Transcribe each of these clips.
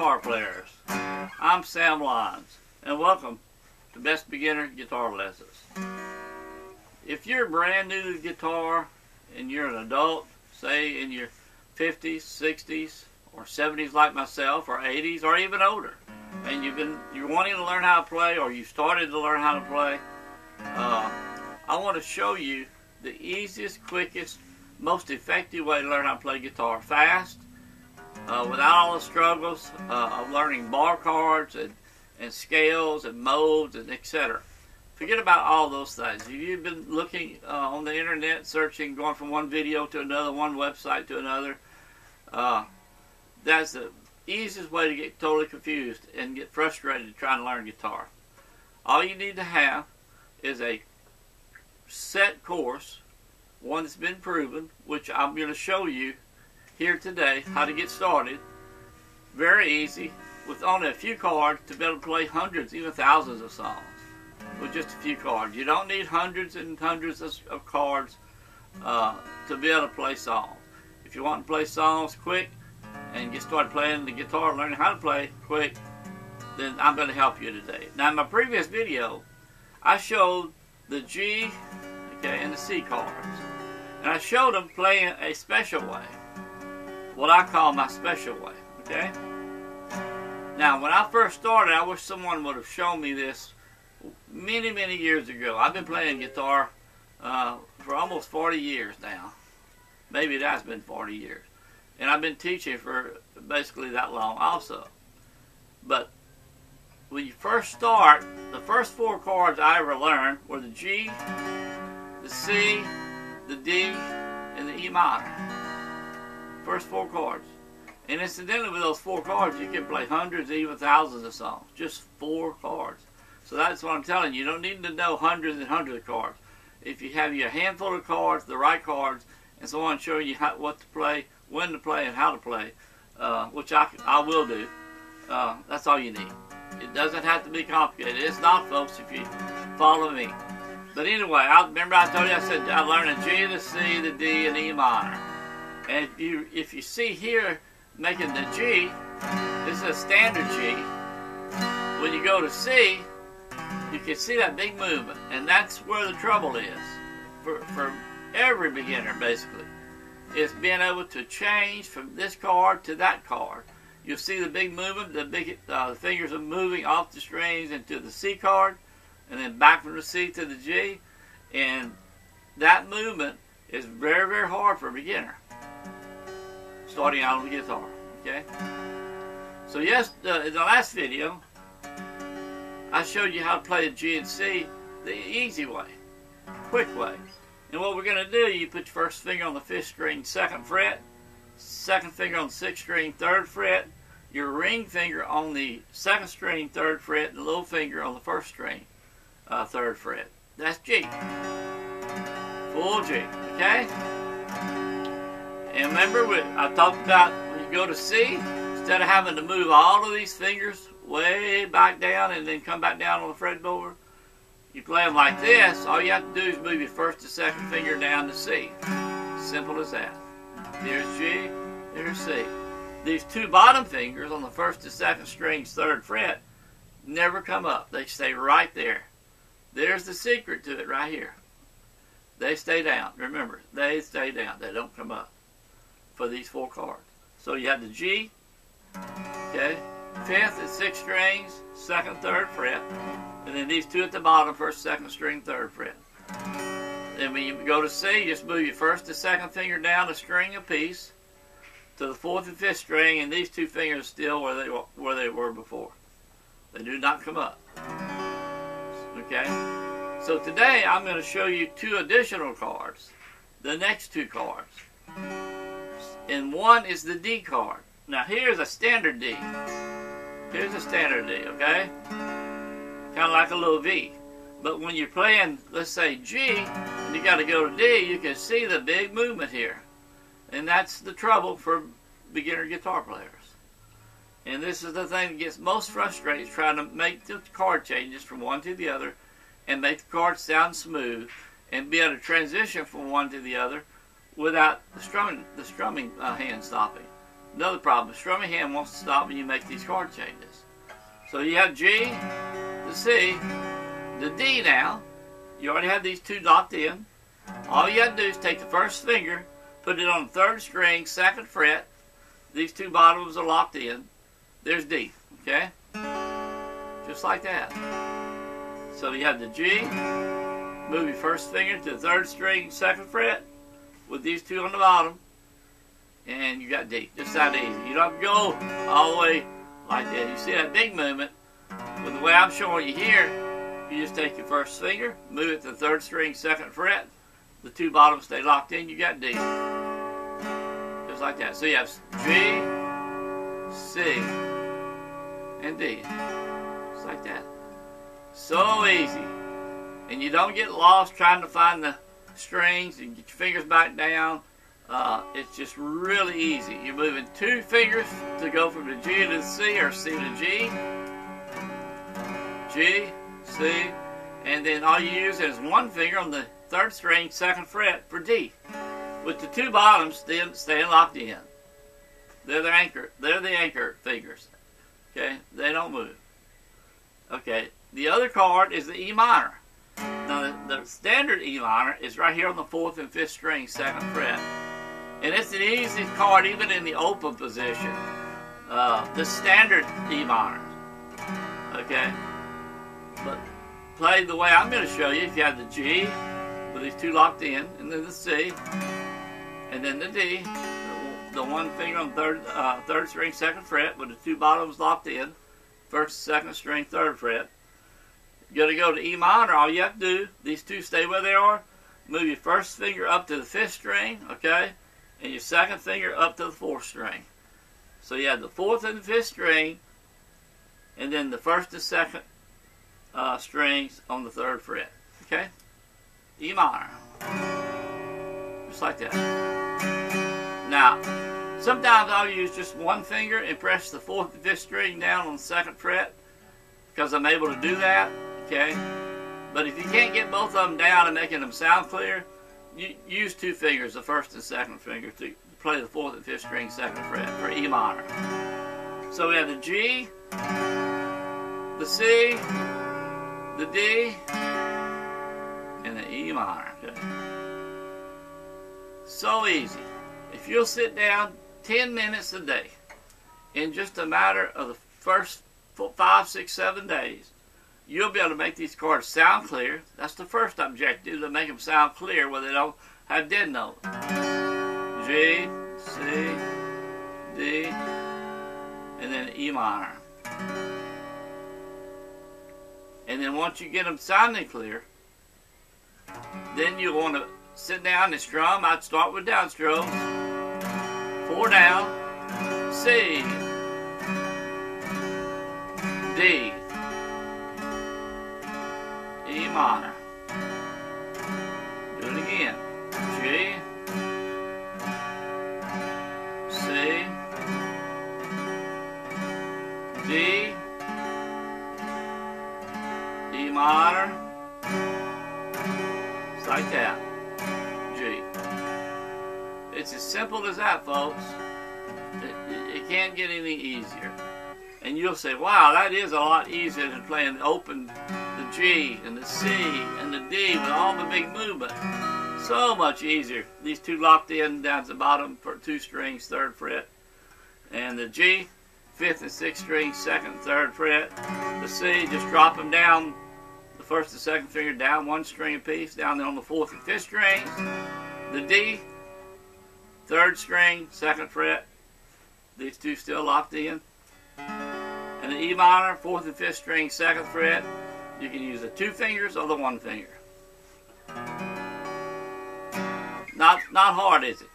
guitar players. I'm Sam Lyons, and welcome to Best Beginner Guitar Lessons. If you're brand new to guitar and you're an adult, say in your 50s, 60s, or 70s like myself, or 80s, or even older, and you're wanting to learn how to play, or you started to learn how to play, I want to show you the easiest, quickest, most effective way to learn how to play guitar fast, without all the struggles of learning bar chords and scales and modes and etc. Forget about all those things. If you've been looking on the internet, searching, going from one video to another, one website to another, that's the easiest way to get totally confused and get frustrated trying to learn guitar. All you need to have is a set course, one that's been proven, which I'm going to show you here today how to get started. Very easy, with only a few chords to be able to play hundreds, even thousands of songs with just a few chords. You don't need hundreds and hundreds of chords to be able to play songs. If you want to play songs quick and get started playing the guitar, learning how to play quick, then I'm going to help you today. Now, in my previous video, I showed the G, okay, and the C chords. And I showed them playing a special way, what I call my special way, okay? Now, when I first started, I wish someone would have shown me this many, many years ago. I've been playing guitar for almost 40 years now. Maybe that's been 40 years. And I've been teaching for basically that long also. But when you first start, the first four chords I ever learned were the G, the C, the D, and the E minor. First four chords. And incidentally, with those four chords, you can play hundreds, even thousands of songs. Just four chords. So that's what I'm telling you. You don't need to know hundreds and hundreds of chords. If you have your handful of chords, the right chords, and someone showing you what to play, when to play, and how to play, which I will do, that's all you need. It doesn't have to be complicated. It's not, folks, if you follow me. But anyway, remember I told you, I said I learned the G, the C, the D, and E minor. And if you see here, making the G, this is a standard G. When you go to C, you can see that big movement. And that's where the trouble is. For every beginner, basically. Is being able to change from this chord to that chord. You'll see the big movement, the fingers are moving off the strings into the C chord, and then back from the C to the G, and that movement is very, very hard for a beginner starting out on the guitar. Okay. So yes, in the last video, I showed you how to play the G and C the easy way, quick way. And what we're going to do, you put your first finger on the 5th string, 2nd fret, second finger on the 6th string, 3rd fret, your ring finger on the 2nd string, 3rd fret, and the little finger on the 1st string, 3rd fret. That's G. Full G, okay? And remember, I talked about when you go to C, instead of having to move all of these fingers way back down and then come back down on the fretboard, you play them like this. All you have to do is move your 1st to 2nd finger down to C. Simple as that. Here's G, here's C. These two bottom fingers on the 1st to 2nd strings, 3rd fret, never come up. They stay right there. There's the secret to it right here. They stay down. Remember, they stay down. They don't come up for these four chords. So you have the G, okay, 5th and 6th strings, 2nd, 3rd fret, and then these two at the bottom, 1st, 2nd string, 3rd fret. Then when you go to C, you just move your 1st to 2nd finger down a string apiece to the 4th and 5th string, and these two fingers are still where they were before. They do not come up. Okay? So today I'm going to show you two additional chords, the next two chords. And one is the D chord. Now here's a standard D. Here's a standard D, okay? Kind of like a little V. But when you're playing, let's say G, and you got to go to D, you can see the big movement here. And that's the trouble for beginner guitar players. And this is the thing that gets most frustrating, trying to make the chord changes from one to the other and make the chords sound smooth and be able to transition from one to the other without the strumming hand stopping. another problem. The strumming hand wants to stop when you make these chord changes. So you have G, the C, the D now. You already have these two locked in. All you have to do is take the first finger, put it on the 3rd string, 2nd fret. These two bottoms are locked in. There's D, okay? Just like that. So you have the G, move your first finger to the 3rd string, 2nd fret, with these two on the bottom, and you got D. Just that easy. You don't have to go all the way like that. You see that big movement? With the way I'm showing you here, you just take your first finger, move it to the 3rd string, 2nd fret, the two bottoms stay locked in, you got D. Just like that. So you have G, C, and D. Just like that. So easy. And you don't get lost trying to find the strings and get your fingers back down. It's just really easy. You're moving 2 fingers to go from the G to the C, or C to G. G, C, and then all you use is 1 finger on the 3rd string, 2nd fret for D, with the 2 bottoms then staying locked in. They're the anchor. They're the anchor fingers. Okay, they don't move. Okay, the other chord is the E minor. Now the standard E minor is right here on the 4th and 5th string, 2nd fret, and it's the easiest chord even in the open position. The standard E minor. Okay, but play the way I'm going to show you. If you have the G with these 2 locked in, and then the C, and then the D, the 1 finger on 3rd string, 2nd fret, with the 2 bottoms locked in, 1st, 2nd string, 3rd fret. You're going to go to E minor. All you have to do, these 2 stay where they are. Move your 1st finger up to the 5th string, okay, and your 2nd finger up to the 4th string. So you have the 4th and the 5th string, and then the 1st and 2nd strings on the 3rd fret. Okay? E minor. Just like that. Now, sometimes I'll use just 1 finger and press the 4th and 5th string down on the 2nd fret, because I'm able to do that. Okay? But if you can't get both of them down and making them sound clear, you use 2 fingers, the 1st and 2nd finger, to play the 4th and 5th string, 2nd fret for E minor. So we have the G, the C, the D, and the E minor. Okay? So easy. If you'll sit down 10 minutes a day, in just a matter of the first 5, 6, 7 days, you'll be able to make these chords sound clear. That's the first objective, to make them sound clear where they don't have dead notes. G, C, D, and then E minor. And then once you get them sounding clear, then you want to sit down and strum. I'd start with down strokes. 4 down, C, D, E minor. Do it again. G, C, D, E minor. It's like that. G. It's as simple as that, folks. It can't get any easier. And you'll say, wow, that is a lot easier than playing the open, the G and the C and the D with all the big movement. So much easier. These 2 locked in down to the bottom for 2 strings, 3rd fret. And the G, 5th and 6th strings, 2nd and 3rd fret. The C, just drop them down, the 1st and 2nd finger down 1 string apiece, down there on the 4th and 5th strings. The D, 3rd string, 2nd fret. These 2 still locked in. And the E minor, 4th and 5th string, 2nd fret. You can use the 2 fingers or the 1 finger. Not hard, is it?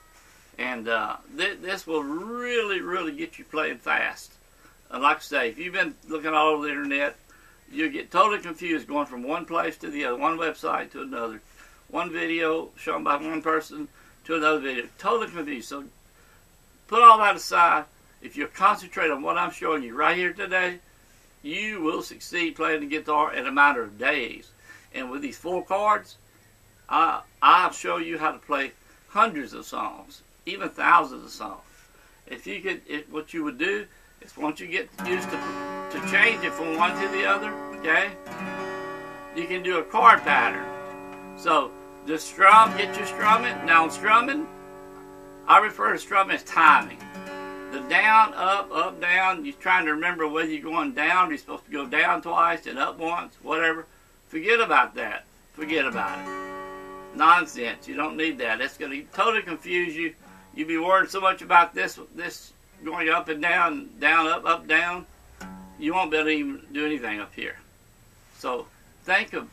And this will really get you playing fast. And like I say, if you've been looking all over the internet, you get totally confused going from one place to the other, one website to another, one video shown by one person to another video. Totally confused. So put all that aside. If you concentrate on what I'm showing you right here today, you will succeed playing the guitar in a matter of days. And with these 4 chords, I'll show you how to play hundreds of songs, even thousands of songs. if you could, what you would do is once you get used to change it from one to the other, okay, you can do a chord pattern. So just strum, get your strumming. Now strumming, I refer to strumming as timing. The down, up, down, you're trying to remember whether you're going down, you're supposed to go down twice and up once, whatever. Forget about that. Forget about it. Nonsense. You don't need that. It's going to totally confuse you. You'll be worried so much about this going up and down, up, down. You won't be able to even do anything up here. So think of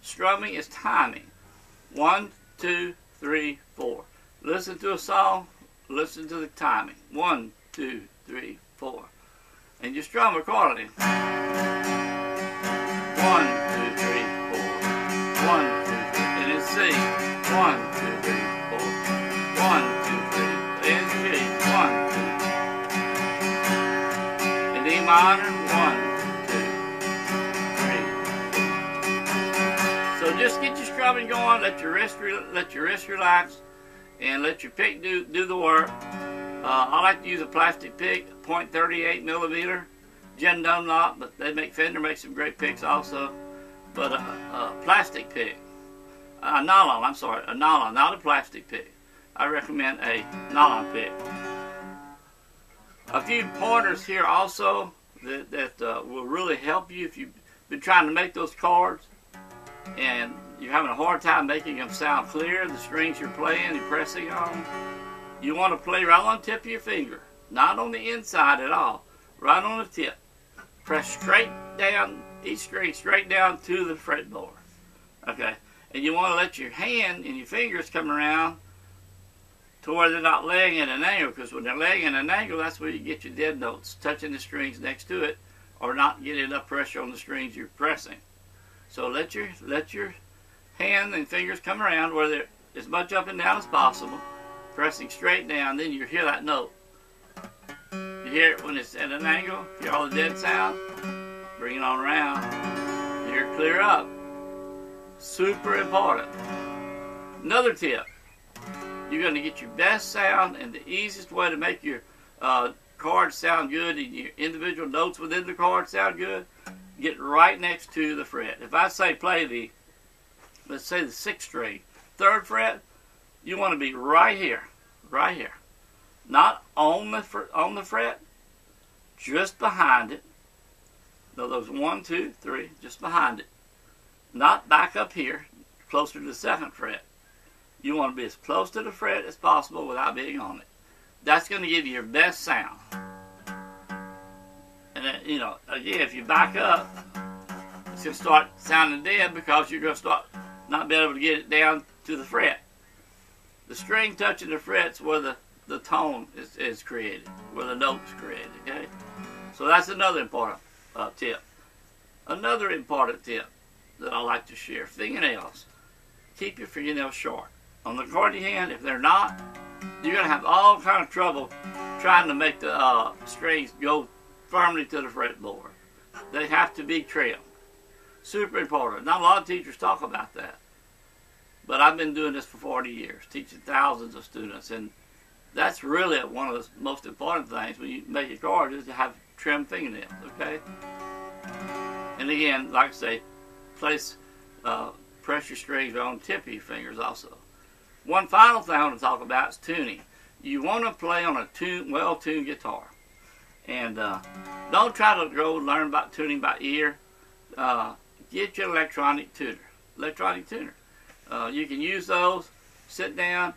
strumming as timing. 1, 2, 3, 4. Listen to a song. Listen to the timing. 1, 2, 3, 4. And you strum accordingly. 1, 2, 3, 4. 1, 2, 3. And then C. 1, 2, 3, 4. 1, 2, 3. And G. 1, 2. And E minor. 1, 2, 3. So just get your strumming going. Let your wrist relax. And let your pick do the work. I like to use a plastic pick, 0.38 millimeter, Jen Dunlop, but Fender makes some great picks also. But a plastic pick, a nylon, not a plastic pick. I recommend a nylon pick. A few pointers here also that will really help you if you've been trying to make those chords and you're having a hard time making them sound clear, the strings you're playing and pressing on. You want to play right on the tip of your finger, not on the inside at all, right on the tip. Press straight down, each string straight down to the fretboard. Okay, and you want to let your hand and your fingers come around to where they're not laying at an angle, because when they're laying at an angle, that's where you get your dead notes, touching the strings next to it, or not getting enough pressure on the strings you're pressing. So let your hand and fingers come around where they're as much up and down as possible, pressing straight down. Then you hear that note. You hear it when it's at an angle. You hear all the dead sound. Bring it on around. You hear it clear up. Super important. Another tip. You're going to get your best sound, and the easiest way to make your chords sound good and your individual notes within the chord sound good, get right next to the fret. If I say play let's say the 6th string, 3rd fret, you want to be right here, not on the fret, just behind it. No, those 1, 2, 3, just behind it, not back up here, closer to the 2nd fret. You want to be as close to the fret as possible without being on it. That's going to give you your best sound. And then, again, if you back up, it's going to start sounding dead because you're going to start not being able to get it down to the fret. The string touching the fret's where the tone is created, where the note's created, okay? So that's another important tip. Another important tip that I like to share, fingernails. Keep your fingernails short. On the accordion hand, if they're not, you're going to have all kind of trouble trying to make the strings go firmly to the fretboard. They have to be trimmed. Super important. Not a lot of teachers talk about that. But I've been doing this for 40 years, teaching thousands of students, and that's really one of the most important things when you make a chord is to have trimmed fingernails, okay? And again, like I say, press your strings on the tip of your fingers also. One final thing I want to talk about is tuning. You want to play on a well-tuned guitar. And don't try to go learn about tuning by ear. Get your electronic tuner. You can use those. Sit down.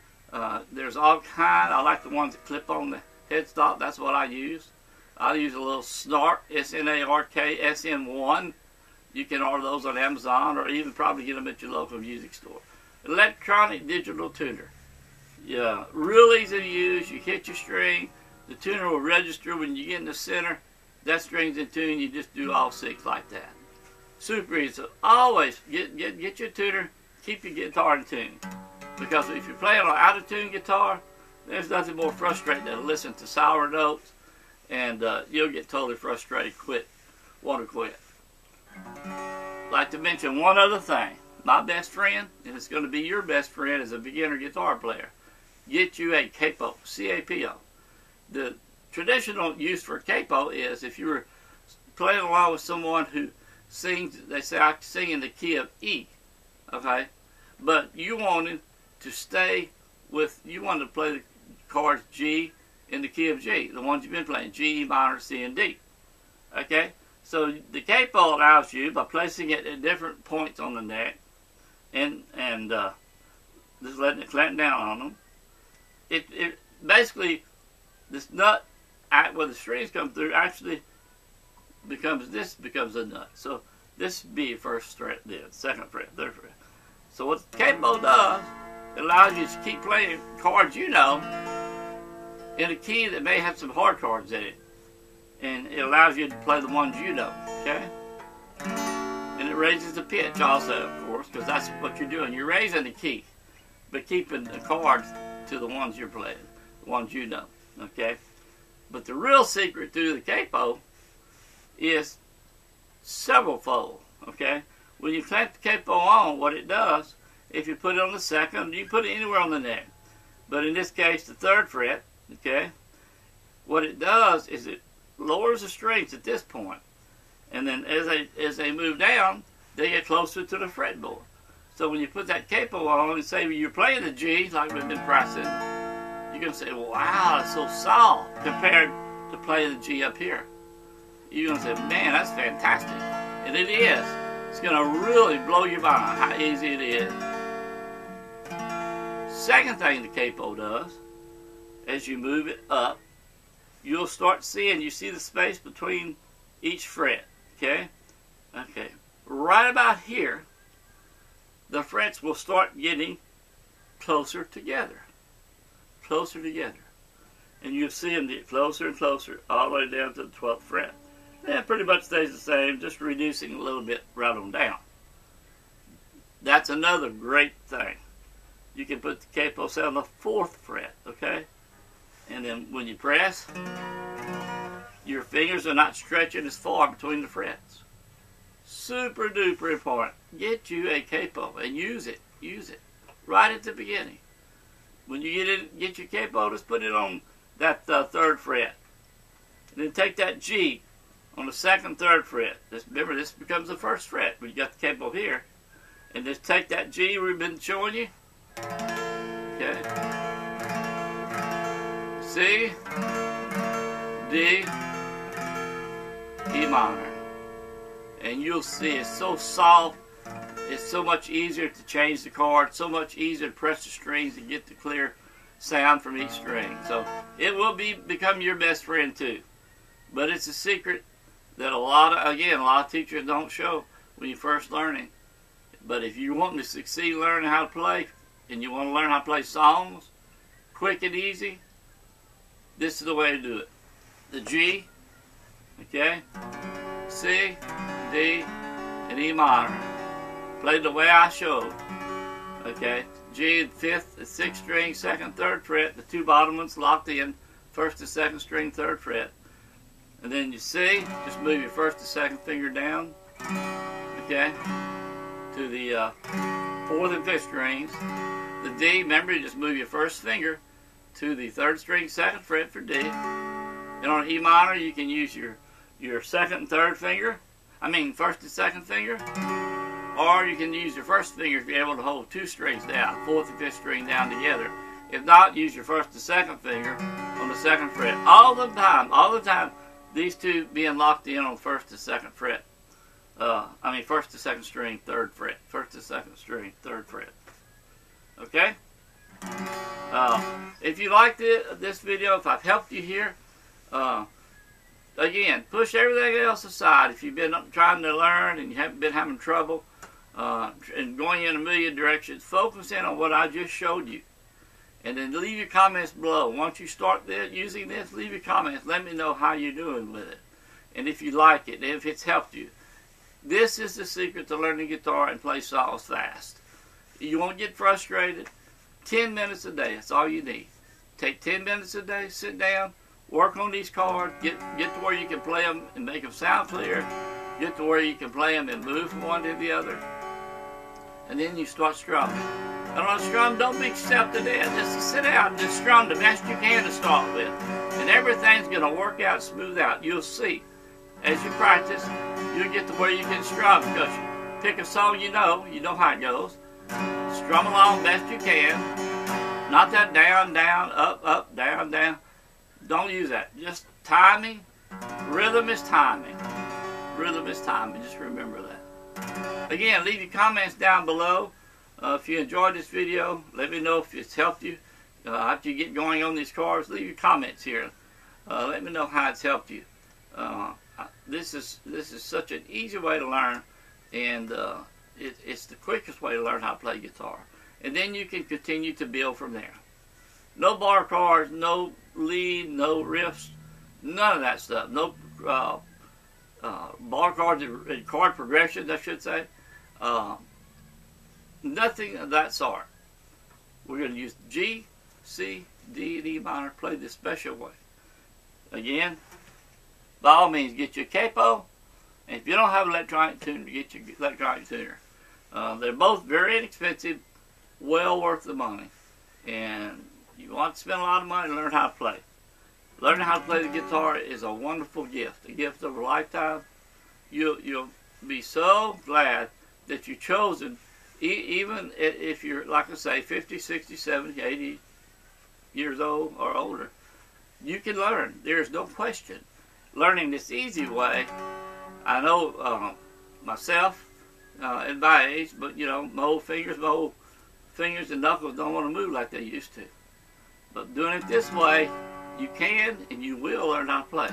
There's all kinds. I like the ones that clip on the headstock. That's what I use. I use a little Snark, S-N-A-R-K, SN1. You can order those on Amazon or even probably get them at your local music store. Electronic digital tuner. Yeah, real easy to use. You hit your string. The tuner will register when you get in the center. That string's in tune. You just do all 6 like that. Super easy. So always get your tuner. Keep your guitar in tune. Because if you're playing on an out-of-tune guitar, there's nothing more frustrating than to listen to sour notes, and you'll get totally frustrated, want to quit. I'd like to mention one other thing. My best friend, and it's going to be your best friend as a beginner guitar player, get you a capo, C-A-P-O. the traditional use for capo is if you were playing along with someone who sings, they say I sing in the key of E, okay, but you wanted to stay with, you wanted to play the chords G in the key of G, the ones you've been playing, G, E minor, C, and D, okay. So the capo allows you, by placing it at different points on the neck, and just letting it clamp down on them, it basically, this nut where the strings come through actually becomes a nut. So this would be your first fret, then second fret, third fret. So what the capo does, it allows you to keep playing chords you know in a key that may have some hard chords in it, and it allows you to play the ones you know. Okay, and it raises the pitch also, of course, because that's what you're doing. You're raising the key, but keeping the chords to the ones you're playing, the ones you know. Okay, but the real secret to the capo is several-fold. Okay, when you clamp the capo on, what it does, if you put it on the second, you can put it anywhere on the neck, but in this case, the third fret. Okay, what it does is it lowers the strings at this point, and then as they move down, they get closer to the fretboard. So when you put that capo on and say you're playing the G like we've been practicing, you're going to say, wow, it's so soft compared to playing the G up here. You're going to say, man, that's fantastic. And it is. It's going to really blow your mind how easy it is. Second thing the capo does, as you move it up, you'll start seeing, you see the space between each fret, okay? Okay, right about here, the frets will start getting closer together. Closer together. And you'll see them get closer and closer all the way down to the 12th fret. And it pretty much stays the same, just reducing a little bit right on down. That's another great thing. You can put the capo set on the 4th fret, okay? And then when you press, your fingers are not stretching as far between the frets. Super duper important. Get you a capo and use it. Use it right at the beginning. When you get your capo, just put it on that 3rd fret. And then take that G on the 2nd, 3rd fret. Remember, this becomes the 1st fret when you got the capo here. And just take that G we've been showing you. Okay. C, D, E minor. And you'll see it's so soft, it's so much easier to change the chord, so much easier to press the strings and get the clear sound from each string. So it will become your best friend too. But it's a secret that a lot of teachers don't show when you're first learning. But if you want to succeed learning how to play, and you want to learn how to play songs, quick and easy, this is the way to do it. The G, okay, C, D, and E minor. Play the way I showed. Okay, G, 5th, 6th string, 2nd, 3rd fret. The 2 bottom ones locked in. 1st to 2nd string, 3rd fret. And then you C, just move your 1st to 2nd finger down. Okay, to the 4th and 5th strings. The D, remember, you just move your 1st finger to the 3rd string, 2nd fret for D. And on E minor, you can use your 2nd and 3rd finger. 1st and 2nd finger. Or you can use your 1st finger if you're able to hold 2 strings down, 4th and 5th string down together. If not, use your 1st and 2nd finger on the 2nd fret. All the time, these two being locked in on 1st and 2nd fret. 1st to 2nd string, 3rd fret. 1st to 2nd string, 3rd fret. Okay? If you liked this video, if I've helped you here, again, push everything else aside. If you've been trying to learn and you haven't been having trouble and going in a million directions, focus in on what I just showed you. And then leave your comments below. Once you start using this, leave your comments. Let me know how you're doing with it. And if you like it, if it's helped you. This is the secret to learning guitar and play songs fast. You won't get frustrated. 10 minutes a day, that's all you need. Take 10 minutes a day, sit down, work on these chords, get to where you can play them and make them sound clear, get to where you can play them and move from one to the other, and then you start strumming. And on a strum, don't beat yourself to death. Just sit down and just strum the best you can to start with. And everything's going to work out, smooth out. You'll see. As you practice, you'll get to where you can strum. Because you pick a song you know how it goes. Strum along best you can. Not that down, down, up, up, down, down. Don't use that. Just timing. Rhythm is timing. Rhythm is timing. Just remember that. Again, leave your comments down below. If you enjoyed this video, let me know if it's helped you. After you get going on these cars, leave your comments here. Let me know how it's helped you. This is such an easy way to learn, and it's the quickest way to learn how to play guitar. And then you can continue to build from there. No bar chords, no lead, no riffs, none of that stuff. No bar chords and chord progressions, I should say. Nothing of that sort. We're going to use G, C, D, and E minor, play this special way. Again, by all means, get your capo, and if you don't have an electronic tuner, get your electronic tuner. They're both very inexpensive, well worth the money, and you want to spend a lot of money to learn how to play. Learning how to play the guitar is a wonderful gift, a gift of a lifetime. You'll be so glad that you've chosen, even if you're, like I say, 50, 60, 70, 80 years old or older. You can learn. There's no question. Learning this easy way, I know myself at my age, but you know, my old fingers and knuckles don't want to move like they used to. But doing it this way, you can and you will learn how to play.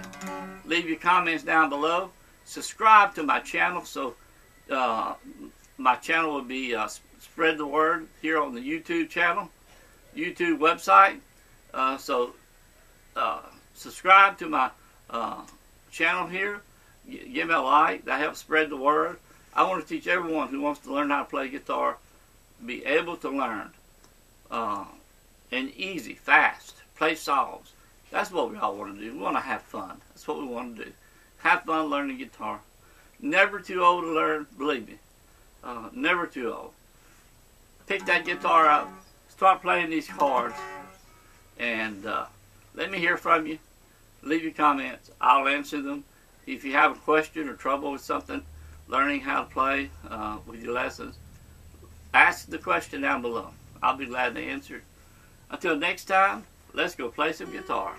Leave your comments down below. Subscribe to my channel, so my channel will be spread the word here on the YouTube channel, YouTube website. Subscribe to my channel here. Give me a like. That helps spread the word. I want to teach everyone who wants to learn how to play guitar, be able to learn, and easy, fast, play songs. That's what we all want to do. We want to have fun. That's what we want to do. Have fun learning guitar. Never too old to learn, believe me. Never too old. Pick that guitar up. Start playing these chords. And let me hear from you. Leave your comments. I'll answer them. If you have a question or trouble with something, learning how to play with your lessons, ask the question down below. I'll be glad to answer it. Until next time, let's go play some guitar.